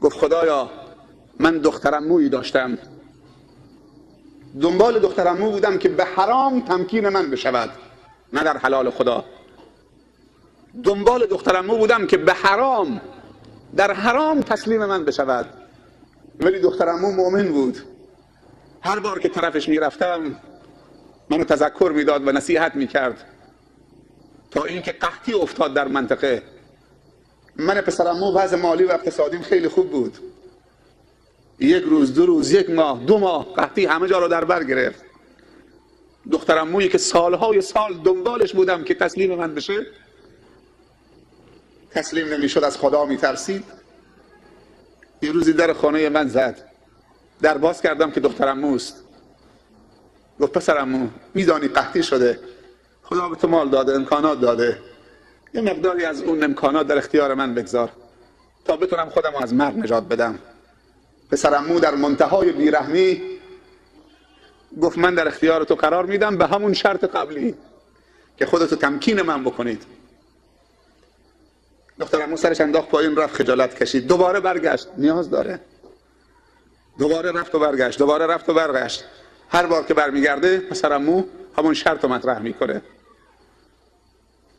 گفت خدایا من دخترعمویی داشتم، دنبال دخترعمو بودم که به حرام تمکین من بشود، نه در حلال خدا. دنبال دخترعمو بودم که به حرام، در حرام تسلیم من بشود. ولی دخترعمو مؤمن بود. هر بار که طرفش میرفتم منو تذکر میداد و نصیحت میکرد، تا اینکه قحطی افتاد در منطقه. من پسرعمو وضع مالی و اقتصادیم خیلی خوب بود. یک روز، دو روز، یک ماه، 2 ماه قحطی همه جا رو در بر گرفت. دخترعمویی که سالهای سال دنبالش بودم که تسلیم من بشه، تسلیم نمیشد، از خدا میترسید. یه روزی در خانه من زد، در باز کردم که دخترعموست. گفت پسرعمو میدانی قحطی شده، خدا به تو مال داده، امکانات داده، یه مقداری از اون امکانات در اختیار من بگذار تا بتونم خودم از مرگ نجات بدم. پسرعمو در منتهای بیرحمی گفت من در اختیار تو قرار میدم به همون شرط قبلی که خودتو تمکین من بکنید. دخترعمو سرش انداخت پایین، رفت، خجالت کشید، دوباره برگشت، نیاز داره. دوباره رفت و برگشت، دوباره رفت و برگشت. هر بار که برمیگرده پسرعمو همون شرط رو مطرح میکنه.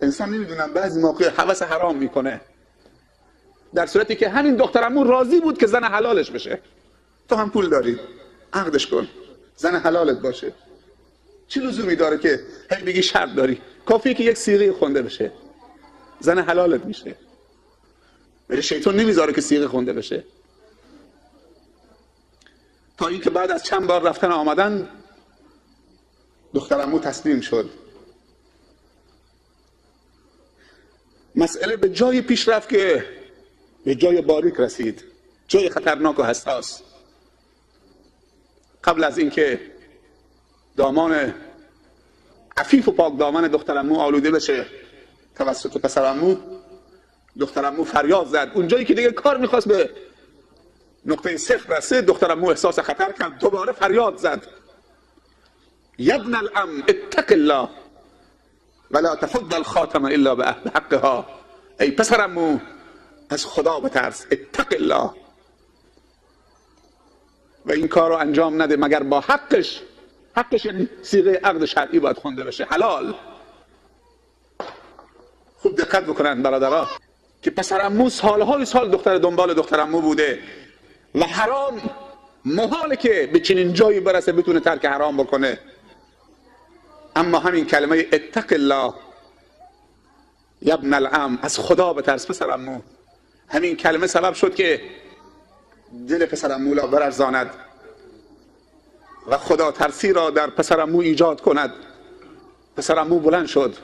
انسان نمیدونم بعضی موقع هوس حرام میکنه، در صورتی که همین دخترعمو راضی بود که زن حلالش بشه. تو هم پول داری، عقدش کن، زن حلالت باشه. چی لزومی داره که هی بگی شرط داری؟ کافیه که یک صیغه خونده بشه، زن حلالت میشه. ولی شیطان نمیذاره که صیغه خونده بشه. تا اینکه بعد از چند بار رفتن آمدن دخترعمو تسلیم شد. مسئله به جای پیش رفت که به جای باریک رسید، جای خطرناک و حساس. قبل از اینکه دامان عفیف و پاک دامن دخترعمو آلوده بشه توسط پسرعمو، دخترعمو فریاد زد. اونجایی که دیگه کار میخواست به نقطه صفر رسه، دخترعمو احساس خطر کرد، دوباره فریاد زد: یا ابن العم اتق الله ولا تفض الخاتم الا بحقها. ای پسرعمو از خدا بترس، اتق الله، و این کار رو انجام نده مگر با حقش. حقش یعنی صیغه عقد شرعی باید خونده بشه، حلال. خوب دقت بکنن برادرها که پسرعمو سالهای سال دنبال دخترعمو بوده و حرام محاله که به چنین جایی برسه بتونه ترک حرام بکنه. اما همین کلمه اتق الله یا ابن العم، از خدا بترس پسرعمو، همین کلمه سبب شد که دل پسرعمو را برارزاند و خدا ترسی را در پسرعمو ایجاد کند. پسرعمو بلند شد.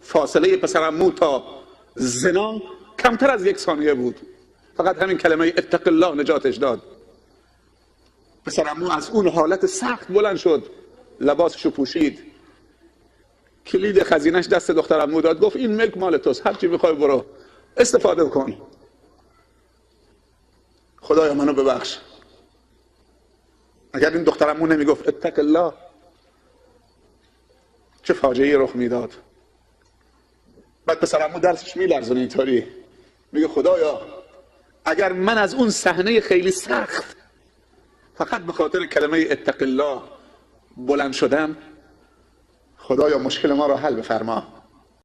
فاصله پسرعمو تا زنا کمتر از 1 ثانیه بود. فقط همین کلمه اتق الله نجاتش داد. پسرعمو از اون حالت سخت بلند شد، لباسشو پوشید، کلید خزینش دست دخترعمو داد، گفت این ملک مال توست، هر چی میخوای برو استفاده کن. خدایا منو ببخش. اگر این دخترعمو نمیگفت اتق الله، چه فاجعه‌ای رخ میداد. بعد پسرعمو درسش میلرزونه اینطوری، میگه خدایا اگر من از اون صحنه خیلی سخت فقط به خاطر کلمه اتق الله بلند شدم، خدایا مشکل ما را حل بفرما.